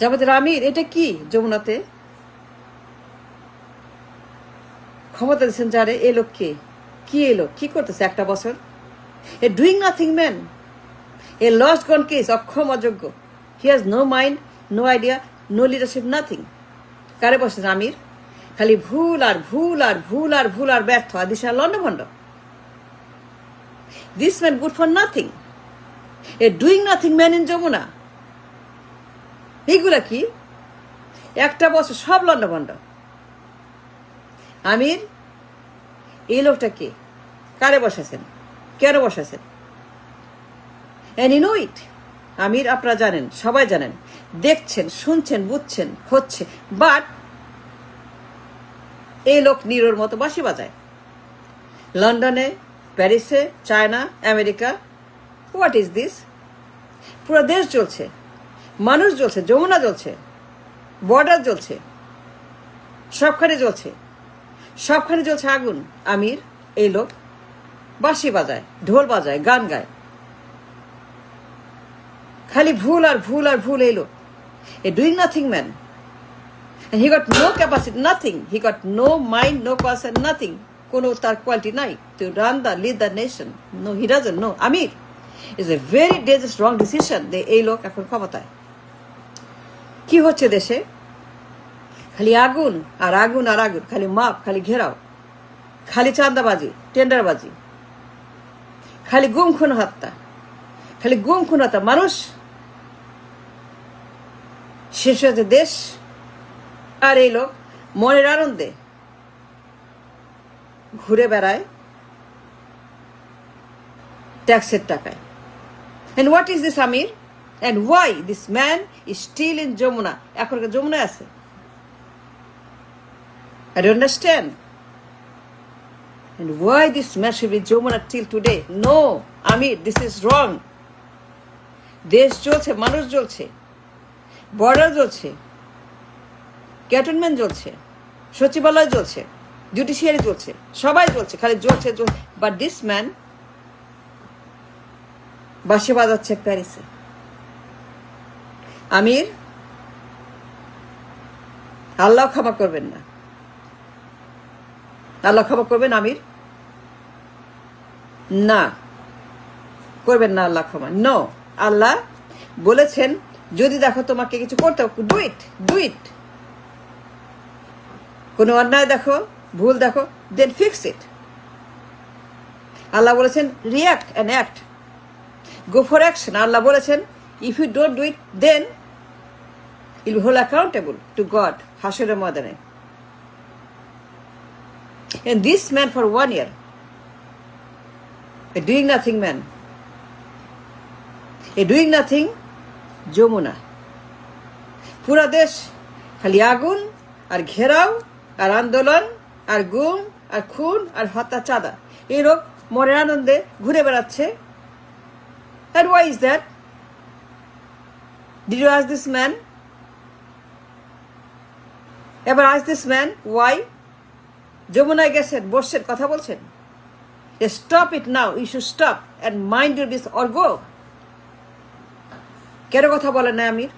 জামাতের আমির এটা কি যমুনাতে ক্ষমতা দিচ্ছেন যারে? এ লোক কে? কি এলো? কি করতেছে একটা বছর? A doing nothing man, a lost gone case, অক্ষম অযোগ্য। He has no mind, no idea, no leadership, nothing. কারে বসেন আমির? খালি ভুল আর ভুল আর ভুল আর ভুল আর ব্যর্থ আর দিশা লন্ডভন্ড। This man good for nothing, a doing nothing man in Jamuna. এইগুলা কি? একটা বছর সব লন্ডভন্ড। আমির এই লোকটা কে? কারে বসাছেন? কেন বসাছেন? এন্ড ইউ নো ইট। আমির আপনারা জানেন, সবাই জানেন, দেখছেন, শুনছেন, বুঝছেন, হচ্ছে, বাট এই লোক নিরোর মতো বাঁশি বাজায় লন্ডনে, প্যারিসে, China, America. What is this? পুরো দেশ জ্বলছে, মানুষ জ্বলছে, যমুনা জ্বলছে, বর্ডার জ্বলছে, সবখানে জ্বলছে, সবখানে জ্বলছে আগুন। আমির এই লোক বাঁশি বাজায়, ঢোল বাজায়, গান গায়, খালি ভুল আর ভুল আর ভুল। এই লোক a doing nothing man, and he got no capacity, nothing. He got no mind, no person, nothing. কোনো তার কোয়ালিটি নাই to lead the nation. No, he doesn't know. Amir is a very dangerous, wrong decision. এই লোক এখন ক্ষমতায়। কি হচ্ছে দেশে? খালি আগুন আর আগুন আর আগুন, খালি মাপ, খালি ঘেরাও, খালি চাঁদাবাজি, টেন্ডারবাজি, খালি গুম খুন হত্যা, খালি গুম খুন হত্যা। মানুষ শেষ হয়েছে দেশ, আর এই লোক মনের আনন্দে ঘুরে বেড়ায় ট্যাক্সের টাকায়। And what is this, Amir? And why this man is still in Jamuna? এখন যমুনায় আছে। I don't understand. And why this man should be Jamuna till today? No, Amir, this is wrong. দেশ জ্বলছে, মানুষ জ্বলছে, বর্ডার জ্বলছে, cantonment জ্বলছে, সচিবালয় জ্বলছে, জুডিশিয়ারি জ্বলছে, সবাই জ্বলছে, খালি জ্বলছে জ্বলছে। বাট দিস ম্যান বাঁশি বাজাচ্ছে প্যারিসে। আমির আল্লাহ ক্ষমা করবেন না, আল্লাহ ক্ষমা করবেন আমির? না, করবেন না আল্লাহ ক্ষমা। নো, আল্লাহ বলেছেন যদি দেখো তোমাকে কিছু করতে, ডু ইট, ডু ইট। কোনো অন্যায় দেখো, ভুল দেখো, দেন ফিক্স ইট। আল্লাহ বলেছেন react and act, go for action. আল্লাহ বলেছেন if you don't do it then you will hold accountable to God হাসরের ময়দানে। And this man for 1 year, a doing nothing man, a doing nothing Jamuna, পুরা দেশ খালি আগুন আর ঘেরাও আর আন্দোলন আর গুম আর খুন আর হত্যা, চাঁদা। এই লোক মনের আনন্দে ঘুরে বেড়াচ্ছে। And why is that? Did you ask this man? Ever ask this man why? যমুনায় গেছেন, বসছেন, কথা বলছেন। Stop it now. You should stop and mind your business or go. কেন কথা বলেন না আমির?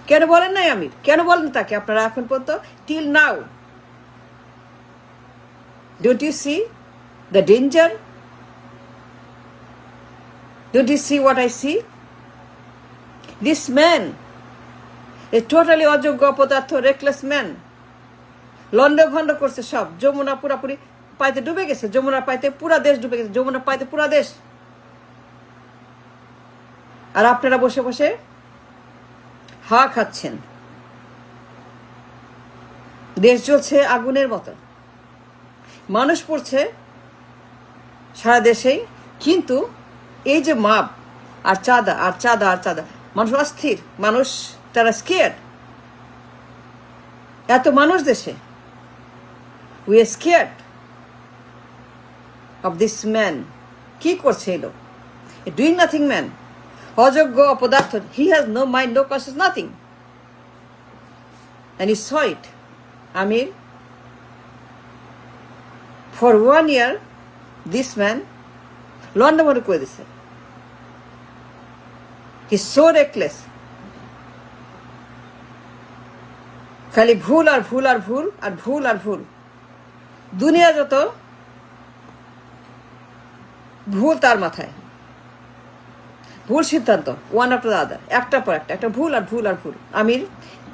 কেন বলেন নাই আমির? কেন বলেন তাকে আপনারা এখন পর্যন্ত? Till now, don't you see the danger? Don't you see what I see? This man is totally অযোগ্য, অপদার্থ, রেকলেস ম্যান। লন্ডভন্ড করছে সব। যমুনা পুরাপুরি পাইতে ডুবে গেছে, যমুনার পাইতে পুরা দেশ ডুবে গেছে, যমুনার পাইতে পুরা দেশ। আর আপনারা বসে বসে হাওয়া খাচ্ছেন। দেশ জ্বলছে আগুনের মতো, মানুষ পড়ছে সারা দেশেই। কিন্তু এই যে মাপ আর চাঁদা আর চাঁদা আর চাঁদা, মানুষ অস্থির, মানুষ তারা স্কেয়ার্ড। এত মানুষ দেশে, we are scared of this man. কি করছে এলো? ডুইং নাথিং ম্যান, অযোগ্য, অপদার্থ। He has no mind, no conscious, nothing. And you saw it, Amir. For 1 year, this man লন্ডভন্ড করে দিছে। He's so reckless, খালি ভুল আর ভুল আর ভুল আর ভুল আর ভুল। দুনিয়া যত ভুল তার মাথায়, ভুল সিদ্ধান্ত, ওয়ান আফটার দ্য আদার, একটার পর একটা ভুল আর ভুল আর ভুল। আমির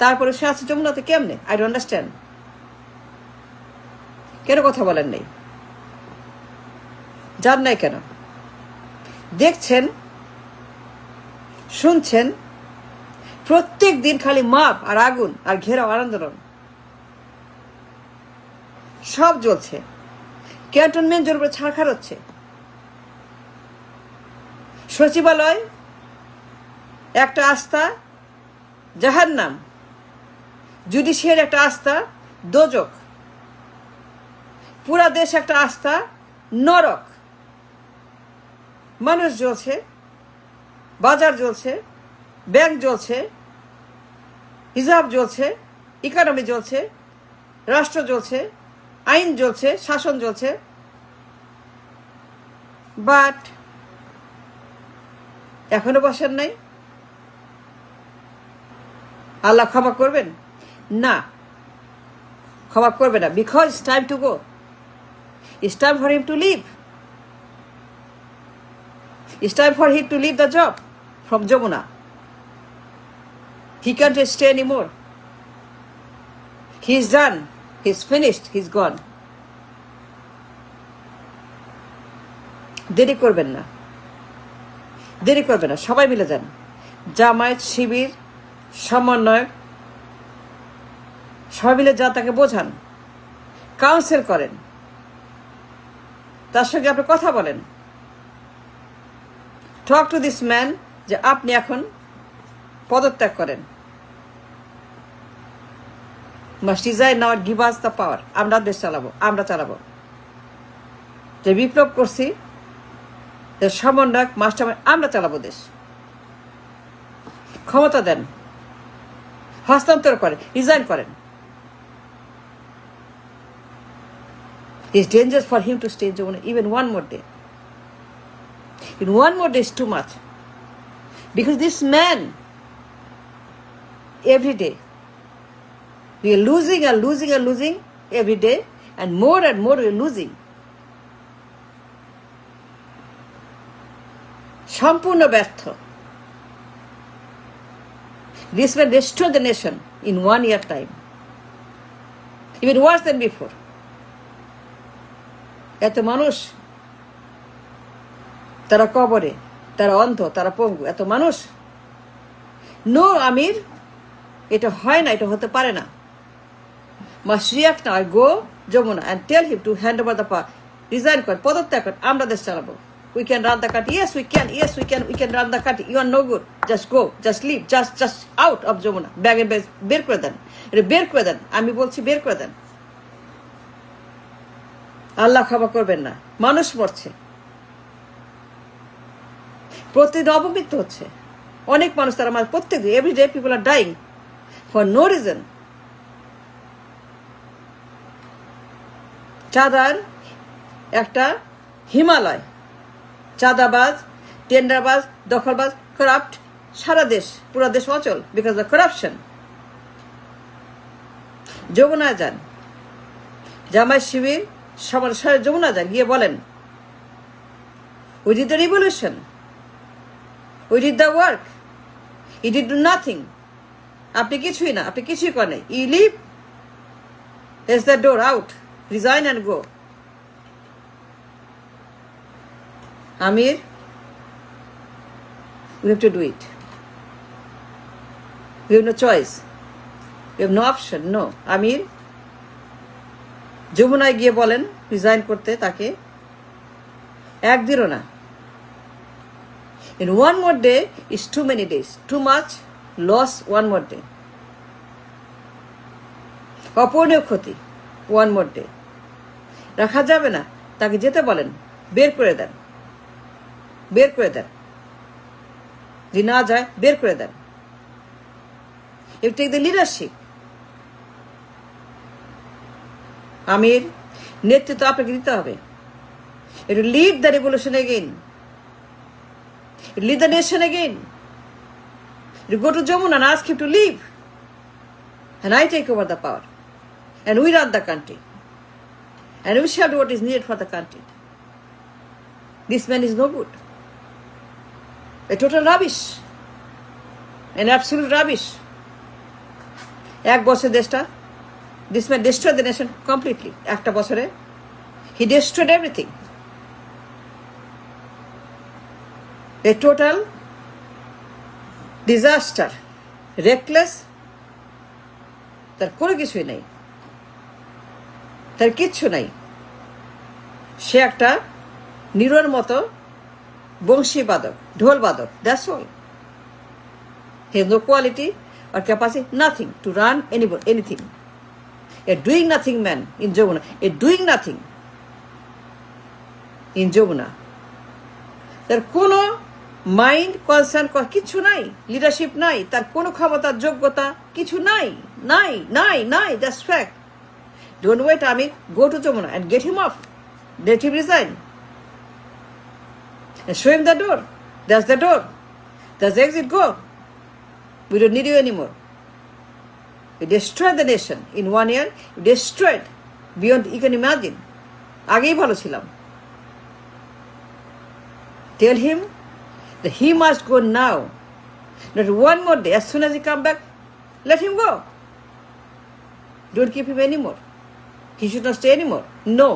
তারপরে সে আছে যমুনাতে কেমনে? I don't understand. কেন কথা বলেন নাই? যান নাই কেন? দেখছেন, শুনছেন, প্রত্যেক দিন খালি মাপ আর আগুন আর ঘেরাও আন্দোলন, সব জ্বলছে। ক্যান্টনমেন্ট জোর উপরে ছাড়খাড় হচ্ছে। সচিবালয় একটা আস্থা জাহান্নাম, জুডিশিয়ারি একটা আস্থা দোজক, পুরা দেশ একটা আস্থা নরক। মানুষ জ্বলছে, বাজার জ্বলছে, ব্যাংক জ্বলছে, হিসাব জ্বলছে, ইকোনমি জ্বলছে, রাষ্ট্র জ্বলছে, আইন জ্বলছে, শাসন জ্বলছে। বাট এখনো বসেন নাই? আল্লাহ ক্ষমা করবেন না? ক্ষমা করবে না, because it's time to go. It's time for him to leave. It's time for him to leave the job from Jamuna. He can't stay anymore. He's done. He's finished. He's gone. দেরি করবেন না, দেরি করবেন না, সবাই মিলে যান। জামায়াত, শিবির, সমন্বয়ক সবাই মিলে যা তাকে বোঝান, কাউন্সিল করেন, তার সঙ্গে আপনি কথা বলেন। টক টু দিস ম্যান যে আপনি এখন পদত্যাগ করেন। Must resign now, give us the power. আমরা দেশ চালাবো, আমরা চালাবো। যে বিপ্লব করছি, যে সমন্বয়ক মাস্টার, আমরা চালাবো দেশ। ক্ষমতা দেন, হস্তান্তর করেন, রিজাইন করেন। It's dangerous for him to stay in Jamuna even one more day. In one more day is too much. Because this man, every day, we are losing and losing and losing every day, and more we are losing. সম্পূর্ণ ব্যর্থ। This man restored the nation in 1 year time. Even worse than before. এত মানুষ, তারা কবরে, তারা অন্ধ, তারা পঙ্গু, এত মানুষ। নো আমির, এটা হয় না, এটা হতে পারে না। Must react now, go Jamuna and tell him to hand over the power. Resign কর, পদত্যাগ কর, আমরা দেশ চালাবো। We can run the country. Yes, we can. Yes, we can run the country. You are no good. Just go. Just leave. Just out of Jamuna. ব্যাগে বের করে দেন। এটা বের করে দেন। আমি বলছি বের করে দেন। আল্লাহ ক্ষমা করবেন না। মানুষ মরছে, প্রতিদিন অপমৃত্যু হচ্ছে। অনেক মানুষ, তারা আমার প্রত্যেক দিন, every day people are dying for no reason. চাঁদার একটা হিমালয়, চাঁদাবাজ, টেন্ডারবাজ, দখলবাজ, করাপ্ট, সারা দেশ, পুরো দেশ অচল বিকজ অফ করাপশন। যমুনায় যান, জামায়াত শিবির সবার যমুনা যান, গিয়ে বলেন we did the revolution, we did the work, you did do nothing. আপনি কিছুই না, আপনি কিছুই করেন। You leave, is the door out, resign and go. Amir, we have to do it. We have no choice. We have no option. No. Amir, যমুনায় গিয়ে বলেন resign করতে তাকে। একদিনও না। In one more day is too many days. Too much loss, one more day. অপূরণীয় ক্ষতি, one more day. রাখা যাবে না, তাকে যেতে বলেন, বের করে দেন, বের করে দেন। যদি না যায়, বের করে দেন। You take the leadership. আমির, নেতৃত্ব আপনাকে দিতে হবে। It will lead the revolution again. It will lead the nation again. You go to Jamuna and ask him to leave. and I take over the power, and we run the country, and we shall do what is needed for the country. This man is no good. A total rubbish. An absolute rubbish. এক বছর দেশটা, this man destroyed the nation completely. একটা বছরে he destroyed everything. A total disaster. Reckless. তার কোনো কিছুই নাই, তার কিচ্ছু নাই। সে একটা নিরোর মতো বংশী বাদক, ঢোল বাদক, that's all. He has no quality or capacity, nothing to run anything. A doing nothing man in Jamuna. A doing nothing in Jamuna. তার কোনো মাইন্ড কনসার্ন কিছু নাই, লিডারশিপ নাই, তার কোনো ক্ষমতা যোগ্যতা কিছু নাই, নাই নাই নাই, that's fact. Don't wait, Amit. Go to Jamuna and get him off. Let him resign. And show him the door. That's the door. That's the exit. Go. We don't need you anymore. You destroyed the nation in 1 year. You destroyed beyond you can imagine. আগেই ভালো ছিলাম। Tell him that he must go now. Not one more day. As soon as he come back, let him go. Don't keep him anymore. He should not stay anymore. No.